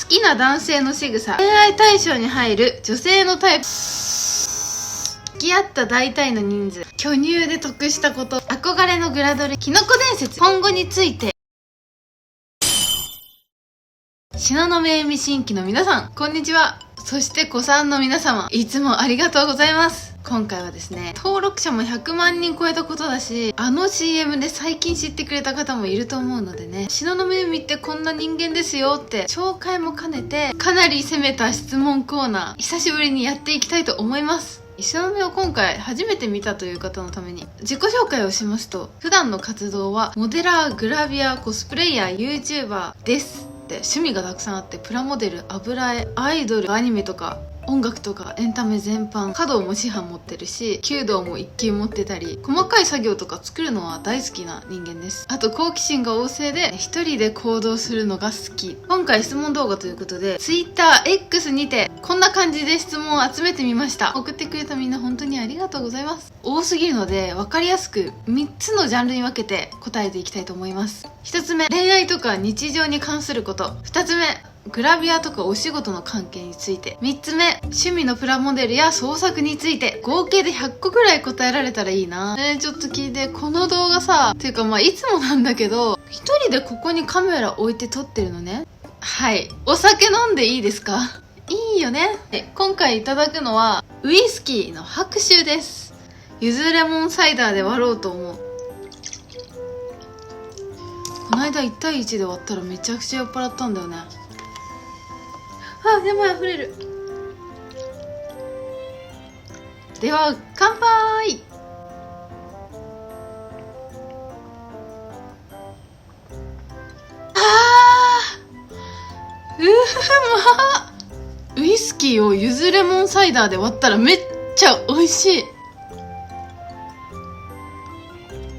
好きな男性の仕草、恋愛対象に入る女性のタイプ、付き合った大体の人数、巨乳で得したこと、憧れのグラドル、キノコ伝説、今後について。東雲恵美新規の皆さん、こんにちは。そして子さんの皆様、いつもありがとうございます。今回はですね、登録者も100万人超えたことだし、あの CM で最近知ってくれた方もいると思うのでね、東雲恵美ってこんな人間ですよって紹介も兼ねて、かなり攻めた質問コーナー、久しぶりにやっていきたいと思います。東雲を今回初めて見たという方のために自己紹介をしますと、普段の活動はモデラー、グラビア、コスプレイヤー、YouTuber です。趣味がたくさんあって、プラモデル、油絵、アイドル、アニメとか音楽とかエンタメ全般、華道も師範持ってるし、弓道も一級持ってたり、細かい作業とか作るのは大好きな人間です。あと好奇心が旺盛で一人で行動するのが好き。今回質問動画ということで TwitterX にてこんな感じで質問を集めてみました。送ってくれたみんな本当にありがとうございます。多すぎるので分かりやすく3つのジャンルに分けて答えていきたいと思います。1つ目、恋愛とか日常に関すること。2つ目、グラビアとかお仕事の関係について。3つ目、趣味のプラモデルや創作について。合計で100個ぐらい答えられたらいいな。ちょっと聞いて、この動画さ、ていうかいつもなんだけど、一人でここにカメラ置いて撮ってるのね。はい。お酒飲んでいいですか？いいよね。今回いただくのは、ウイスキーの白州です。ゆずレモンサイダーで割ろうと思う。この間1対1で割ったらめちゃくちゃ酔っ払ったんだよね。あ、やばい、溢れる。では乾杯。ウイスキーをゆずレモンサイダーで割ったらめっちゃ美味しい。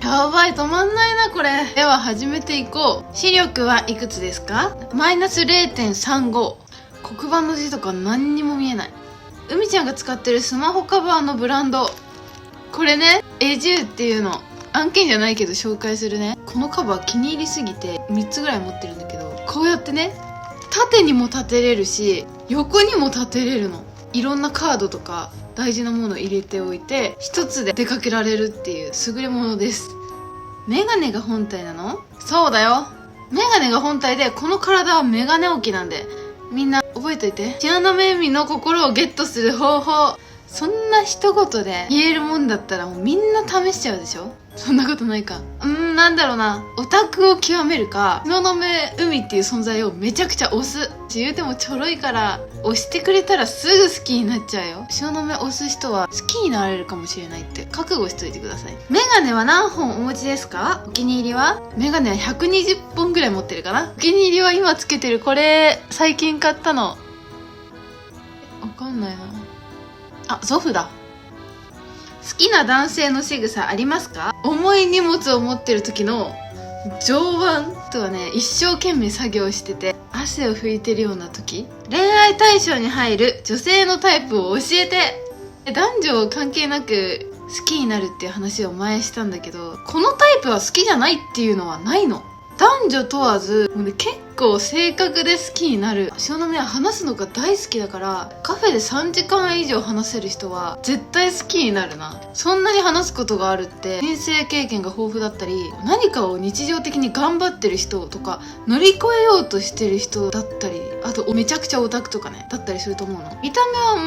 やばい、止まんないなこれ。では始めていこう。視力はいくつですか？マイナス 0.35。黒板の字とか何にも見えない。海ちゃんが使ってるスマホカバーのブランド、これね、エジューっていうの。案件じゃないけど紹介するね。このカバー気に入りすぎて3つぐらい持ってるんだけど、こうやってね、縦にも立てれるし横にも立てれるの。いろんなカードとか大事なものを入れておいて一つで出かけられるっていう優れものです。メガネが本体なの？そうだよ、メガネが本体で、この体はメガネ置きなんで、みんな覚えといて。東雲恵美の心をゲットする方法。そんな一言で言えるもんだったらもうみんな試しちゃうでしょ。そんなことないか。なんだろうな。オタクを極めるか、東雲海っていう存在をめちゃくちゃ推す。言うてもちょろいから、推してくれたらすぐ好きになっちゃうよ。東雲推す人は好きになられるかもしれないって覚悟しといてください。メガネは何本お持ちですか？お気に入りは？メガネは120本ぐらい持ってるかな。お気に入りは今つけてるこれ、最近買ったの。わかんないな。あ、ゾフだ。好きな男性の仕草ありますか？重い荷物を持ってる時の上腕とはね、一生懸命作業してて汗を拭いてるような時。恋愛対象に入る女性のタイプを教えて。男女関係なく好きになるっていう話を前したんだけど、このタイプは好きじゃないっていうのはないの。男女問わず、結構性格で好きになる。東雲は話すのが大好きだから、カフェで3時間以上話せる人は絶対好きになるな。そんなに話すことがあるって人生経験が豊富だったり、何かを日常的に頑張ってる人とか、乗り越えようとしてる人だったり、あとめちゃくちゃオタクとかね、だったりすると思うの。見た目は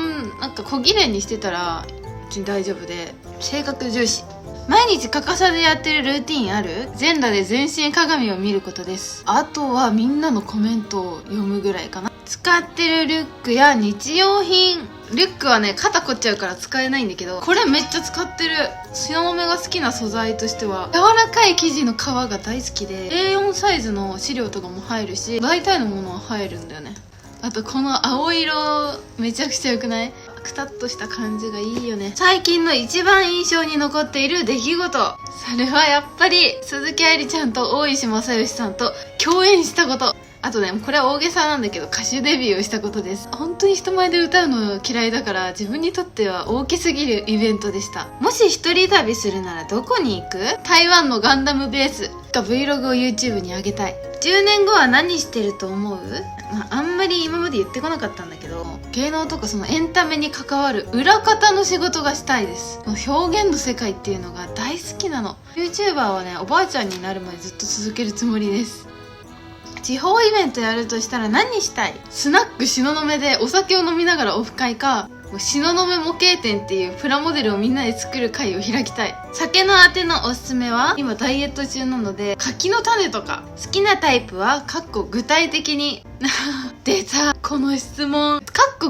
なんか小綺麗にしてたら別に大丈夫で、性格重視。毎日欠かさずやってるルーティンある？全裸で全身鏡を見ることです。あとはみんなのコメントを読むぐらいかな。使ってるリュックや日用品。リュックはね、肩凝っちゃうから使えないんだけど、これめっちゃ使ってる。東雲が好きな素材としては、柔らかい生地の皮が大好きで、A4 サイズの資料とかも入るし、大体のものは入るんだよね。あとこの青色めちゃくちゃ良くない？くたっとした感じがいいよね。最近の一番印象に残っている出来事。それはやっぱり鈴木愛理ちゃんと大石正義さんと共演したこと。あとね、これは大げさなんだけど、歌手デビューをしたことです。本当に人前で歌うの嫌いだから、自分にとっては大きすぎるイベントでした。もし一人旅するならどこに行く？台湾のガンダムベースが Vlog を YouTube に上げたい。10年後は何してると思う？あんまり今まで言ってこなかったんだけど、芸能とかそのエンタメに関わる裏方の仕事がしたいです。表現の世界っていうのが大好きなの。 YouTuber はね、おばあちゃんになるまでずっと続けるつもりです。地方イベントやるとしたら何したい？スナック東雲でお酒を飲みながらオフ会か、東雲模型店っていうプラモデルをみんなで作る会を開きたい。酒のあてのおすすめは、今ダイエット中なので柿の種とか。好きなタイプは具体的に出たこの質問。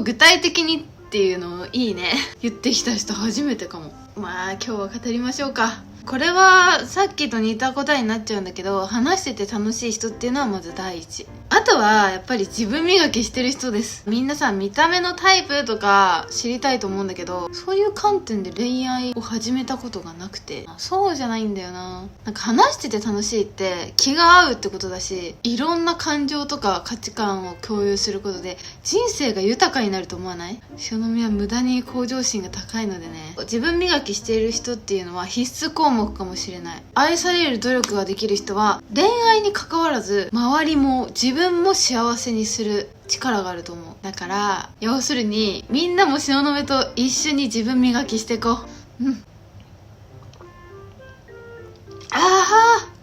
具体的にっていうのいいね。言ってきた人初めてかも。まあ今日は語りましょうか。これはさっきと似た答えになっちゃうんだけど、話してて楽しい人っていうのはまず第一。あとはやっぱり自分磨きしてる人です。みんなさ、見た目のタイプとか知りたいと思うんだけど、そういう観点で恋愛を始めたことがなくて、そうじゃないんだよな。なんか話してて楽しいって気が合うってことだし、いろんな感情とか価値観を共有することで人生が豊かになると思わない？東雲は無駄に向上心が高いのでね、自分磨きしている人っていうのは必須項目かもしれない。愛される努力ができる人は恋愛に関わらず周りも自分も幸せにする力があると思う。だから要するに、みんなも東雲と一緒に自分磨きしていこう。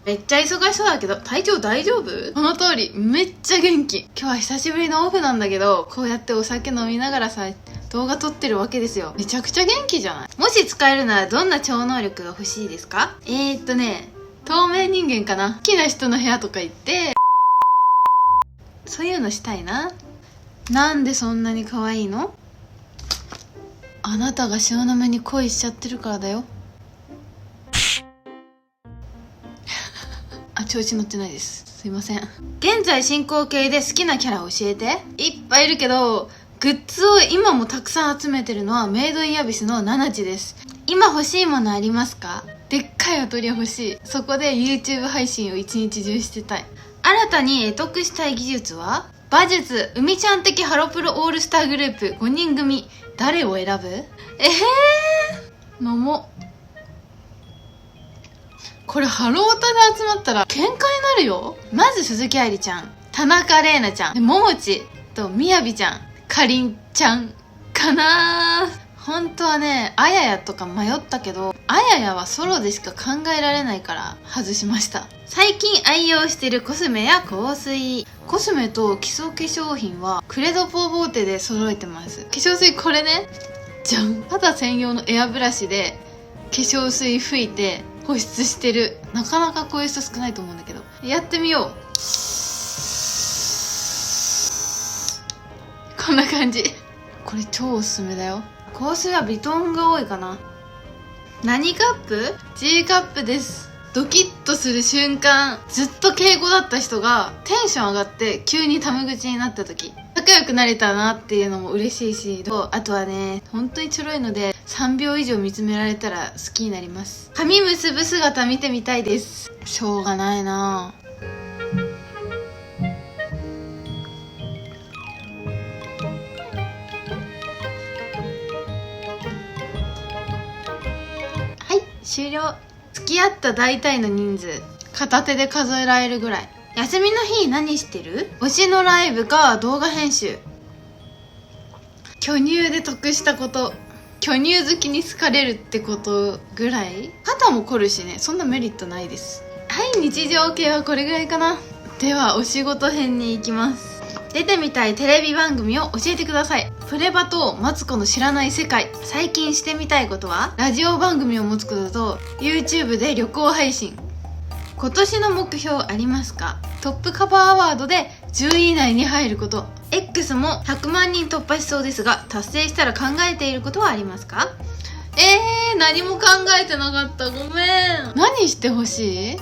めっちゃ忙しそうだけど体調大丈夫？この通りめっちゃ元気。今日は久しぶりのオフなんだけど、こうやってお酒飲みながらさ、動画撮ってるわけですよ。めちゃくちゃ元気じゃない？もし使えるならどんな超能力が欲しいですか？透明人間かな。好きな人の部屋とか行ってそういうのしたいな。なんでそんなに可愛いの？あなたが東雲に恋しちゃってるからだよ。調子乗ってないです。すいません。現在進行形で好きなキャラ教えて。いっぱいいるけど、グッズを今もたくさん集めてるのはメイドインアビスのナナチです。今欲しいものありますか？でっかいアトリエ欲しい。そこで YouTube 配信を一日中してたい。新たに得得したい技術は？馬術、海ちゃん的ハロプロオールスターグループ5人組。誰を選ぶ？飲もう。これハロータで集まったら喧嘩になるよ。まず鈴木愛理ちゃん、田中玲奈ちゃん、ももちとみやびちゃん、かりんちゃんかな。本当はね、あややとか迷ったけど、あややはソロでしか考えられないから外しました。最近愛用してるコスメや香水。コスメと基礎化粧品はクレドポーボーテで揃えてます。化粧水これね、じゃん。肌専用のエアブラシで化粧水拭いて保湿してる。なかなかこういう人少ないと思うんだけど、やってみよう。こんな感じ。これ超おすすめだよ。香水はビトンが多いかな。何カップ？ G カップです。ドキッとする瞬間。ずっと敬語だった人がテンション上がって急にタメ口になった時、仲良くなれたなっていうのも嬉しいし、あとはね、本当にちょろいので3秒以上見つめられたら好きになります。髪結ぶ姿見てみたいです。しょうがないな。はい、終了。付き合った大体の人数片手で数えられるぐらい。休みの日何してる？推しのライブか動画編集。巨乳で得したこと、巨乳好きに好かれるってことぐらい。肩も凝るしね、そんなメリットないです。はい、日常系はこれぐらいかな。ではお仕事編に行きます。出てみたいテレビ番組を教えてください。プレバとマツコの知らない世界。最近してみたいことはラジオ番組を持つことと YouTube で旅行配信。今年の目標ありますか？トップカバーアワードで10位以内に入ること。 X も100万人突破しそうですが、達成したら考えていることはありますか？何も考えてなかった。ごめん。何してほしい？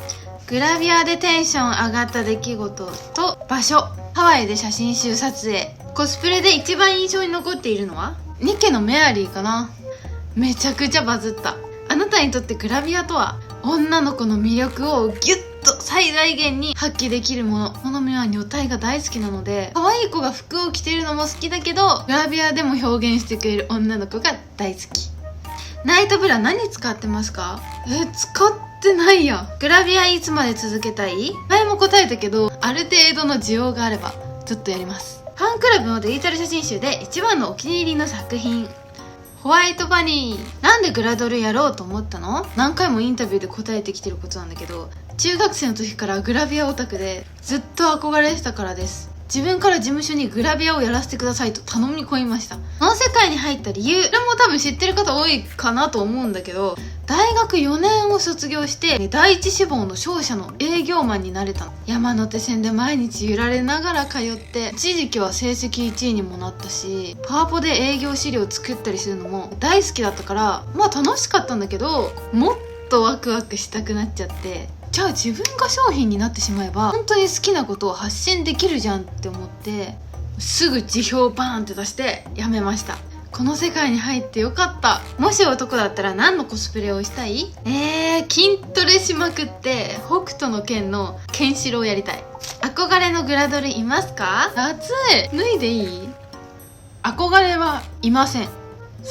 グラビアでテンション上がった出来事と場所。ハワイで写真集撮影。コスプレで一番印象に残っているのはニケのメアリーかな。めちゃくちゃバズった。あなたにとってグラビアとは？女の子の魅力をギュッと最大限に発揮できるもの。好みは女体が大好きなので、可愛い子が服を着てるのも好きだけど、グラビアでも表現してくれる女の子が大好き。ナイトブラ何使ってますか？使ってないや。グラビアいつまで続けたい？前も答えたけど、ある程度の需要があればずっとやります。ファンクラブのデジタル写真集で一番のお気に入りの作品。ホワイトバニー。なんでグラドルやろうと思ったの？何回もインタビューで答えてきてることなんだけど、中学生の時からグラビアオタクでずっと憧れてたからです。自分から事務所にグラビアをやらせてくださいと頼み込みました。この世界に入った理由、これも多分知ってる方多いかなと思うんだけど、大学4年を卒業して第一志望の商社の営業マンになれたの。山手線で毎日揺られながら通って、一時期は成績1位にもなったし、パワポで営業資料を作ったりするのも大好きだったから、まあ楽しかったんだけど、もっとワクワクしたくなっちゃって、じゃあ自分が商品になってしまえば本当に好きなことを発信できるじゃんって思って、すぐ辞表バーンって出して辞めました。この世界に入ってよかった。もし男だったら何のコスプレをしたい？筋トレしまくって北斗の拳のケンシロウやりたい。憧れのグラドルいますか？暑い。脱いでいい？憧れはいません。好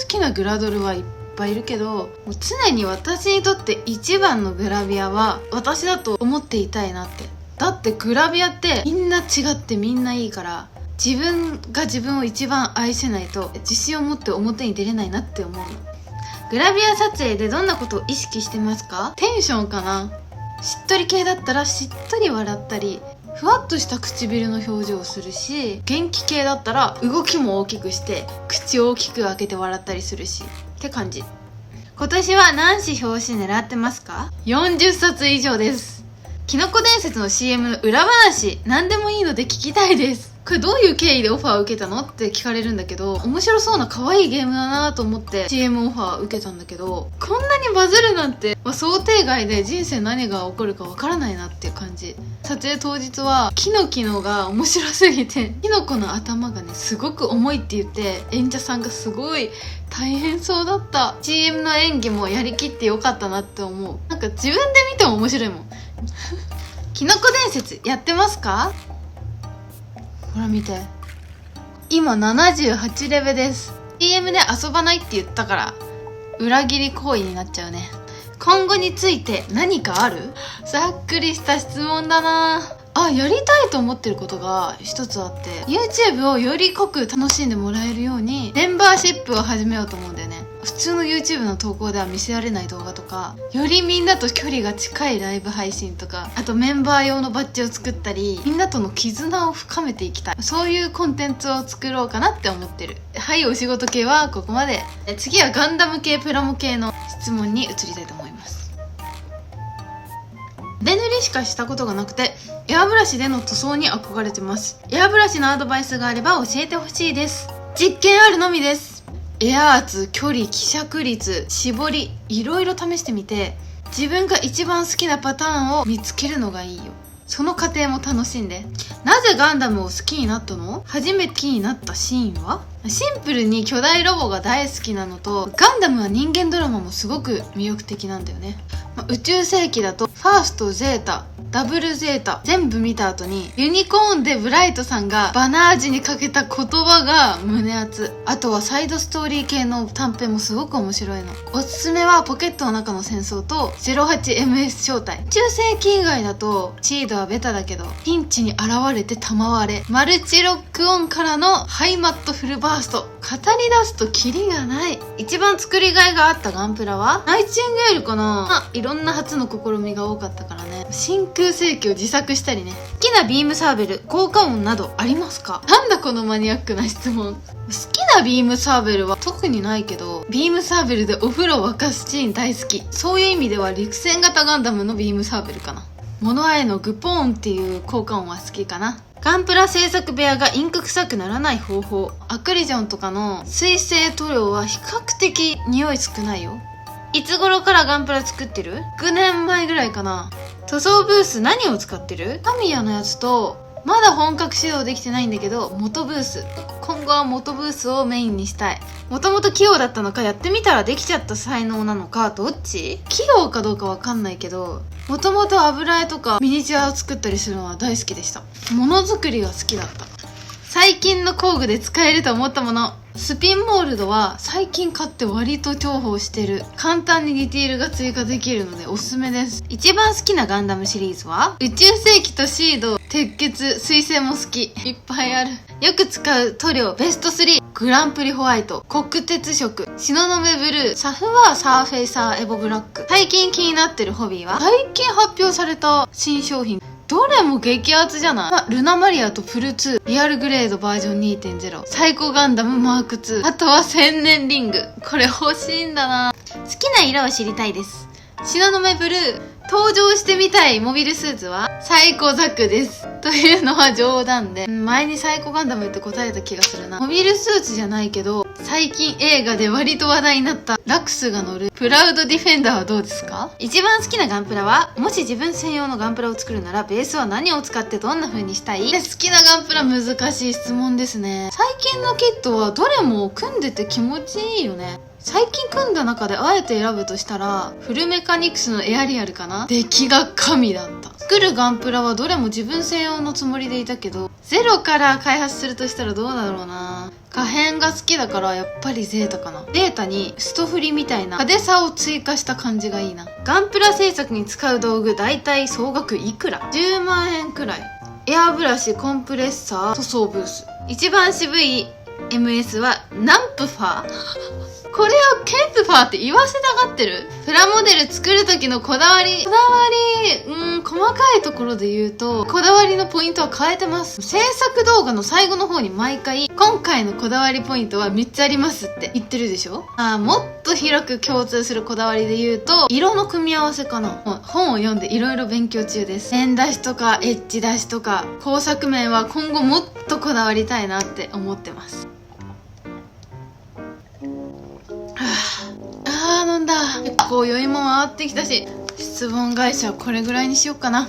きなグラドルはいっぱいいるけど、もう常に私にとって一番のグラビアは私だと思っていたいなって。だってグラビアってみんな違ってみんないいから、自分が自分を一番愛せないと自信を持って表に出れないなって思うの。グラビア撮影でどんなことを意識してますか？テンションかな。しっとり系だったらしっとり笑ったり、ふわっとした唇の表情をするし、元気系だったら動きも大きくして口を大きく開けて笑ったりするしって感じ。今年は何紙表紙狙ってますか？40冊以上です。キノコ伝説の CM の裏話、何でもいいので聞きたいです。これどういう経緯でオファーを受けたのって聞かれるんだけど、面白そうな可愛いゲームだなと思って CM オファー受けたんだけど、こんなにバズるなんて、想定外で人生何が起こるかわからないなっていう感じ。撮影当日はキノキノが面白すぎて、キノコの頭がねすごく重いって言って、演者さんがすごい大変そうだった。 CM の演技もやりきってよかったなって思う。なんか自分で見ても面白いもんキノコ伝説やってますか？ほら見て、今78レベです。 CM で遊ばないって言ったから裏切り行為になっちゃうね。今後について何かある？ざっくりした質問だな。やりたいと思ってることが一つあって、 YouTube をより濃く楽しんでもらえるようにメンバーシップを始めようと思うんだよね。普通の YouTube の投稿では見せられない動画とか、よりみんなと距離が近いライブ配信とか、あとメンバー用のバッジを作ったり、みんなとの絆を深めていきたい。そういうコンテンツを作ろうかなって思ってる。はい、お仕事系はここまで。次はガンダム系プラモ系の質問に移りたいと思います。筆塗りしかしたことがなくて、エアブラシでの塗装に憧れてます。エアブラシのアドバイスがあれば教えてほしいです。実験あるのみです。エア圧、距離、希釈率、絞り、いろいろ試してみて、自分が一番好きなパターンを見つけるのがいいよ。その過程も楽しんで。なぜガンダムを好きになったの？初めて好きになったシーンは？シンプルに巨大ロボが大好きなのと、ガンダムは人間ドラマもすごく魅力的なんだよね。宇宙世紀だとファースト、ゼータ、ダブルゼータ全部見た後に、ユニコーンでブライトさんがバナージにかけた言葉が胸熱。あとはサイドストーリー系の短編もすごく面白いの。おすすめはポケットの中の戦争と 08MS 正体。宇宙世紀以外だとシードはベタだけど、ピンチに現れて賜われ、マルチロックオンからのハイマットフルバースト。語り出すとキリがない。一番作りがいがあったガンプラはナイチンゲールかな。いろんな初の試みが多かったからね。真空世紀を自作したりね。好きなビームサーベル、効果音などありますか？なんだこのマニアックな質問。好きなビームサーベルは特にないけど、ビームサーベルでお風呂沸かすシーン大好き。そういう意味では陸戦型ガンダムのビームサーベルかな。モノアエのグポーンっていう効果音は好きかな。ガンプラ製作部屋がインク臭くならない方法。アクリジョンとかの水性塗料は比較的匂い少ないよ。いつ頃からガンプラ作ってる？6年前ぐらいかな。塗装ブース何を使ってる？タミヤのやつと、まだ本格指導できてないんだけど、元ブース。今後は元ブースをメインにしたい。もともと器用だったのか、やってみたらできちゃった才能なのか、どっち？器用かどうかわかんないけど、もともと油絵とかミニチュアを作ったりするのは大好きでした。ものづくりが好きだった。最近の工具で使えると思ったもの。スピンモールドは最近買って割と重宝してる。簡単にディテールが追加できるのでおすすめです。一番好きなガンダムシリーズは宇宙世紀とシード、鉄血、水星も好き。いっぱいある。よく使う塗料ベスト3。グランプリホワイト、国鉄色、東雲ブルー、サフワーサーフェイサーエボブラック。最近気になってるホビーは最近発表された新商品。どれも激アツじゃない？ルナマリアとプル2、リアルグレードバージョン 2.0、サイコガンダムマーク2、あとは千年リング。これ欲しいんだな。好きな色を知りたいです。東雲ブルー。登場してみたいモビルスーツはサイコザクです。というのは冗談で、前にサイコガンダムって答えた気がするな。モビルスーツじゃないけど、最近映画で割と話題になったラクスが乗るプラウドディフェンダーはどうですか？一番好きなガンプラは、もし自分専用のガンプラを作るならベースは何を使ってどんな風にしたい？好きなガンプラ難しい質問ですね。最近のキットはどれも組んでて気持ちいいよね。最近組んだ中であえて選ぶとしたらフルメカニクスのエアリアルかな。出来が神だった。作るガンプラはどれも自分専用のつもりでいたけど、ゼロから開発するとしたらどうだろうな。可変が好きだからやっぱりゼータかな。ゼータにストフリみたいな派手さを追加した感じがいいな。ガンプラ製作に使う道具だいたい総額いくら？ 10 万円くらい。エアブラシ、コンプレッサー、塗装ブース。一番渋い MS はナンプファーこれをケンプファーって言わせたがってる？プラモデル作る時のこだわり、細かいところで言うと、こだわりのポイントは変えてます。制作動画の最後の方に毎回、今回のこだわりポイントは3つありますって言ってるでしょ？もっと広く共通するこだわりで言うと、色の組み合わせかな。本を読んでいろいろ勉強中です。線出しとか、エッジ出しとか、工作面は今後もっとこだわりたいなって思ってます。飲んだ。結構酔いも回ってきたし、質問会社はこれぐらいにしようかな。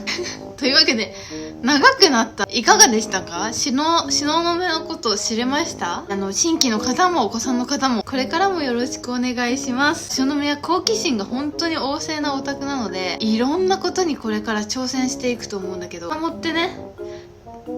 というわけで、長くなった。いかがでしたか？東雲のことを知れました？新規の方もお子さんの方も、これからもよろしくお願いします。東雲は好奇心が本当に旺盛なオタクなので、いろんなことにこれから挑戦していくと思うんだけど、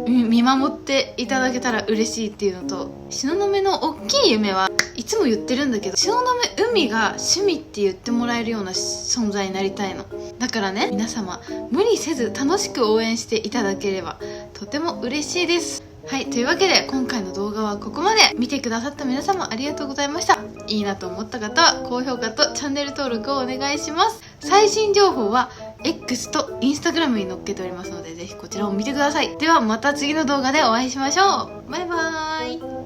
見守っていただけたら嬉しいっていうのと、東雲の大きい夢はいつも言ってるんだけど、東雲海が趣味って言ってもらえるような存在になりたいの。だからね、皆様無理せず楽しく応援していただければとても嬉しいです。はい、というわけで今回の動画はここまで。見てくださった皆様ありがとうございました。いいなと思った方は高評価とチャンネル登録をお願いします。最新情報は X と Instagram に載っけておりますので、ぜひこちらを見てください。ではまた次の動画でお会いしましょう。バイバーイ。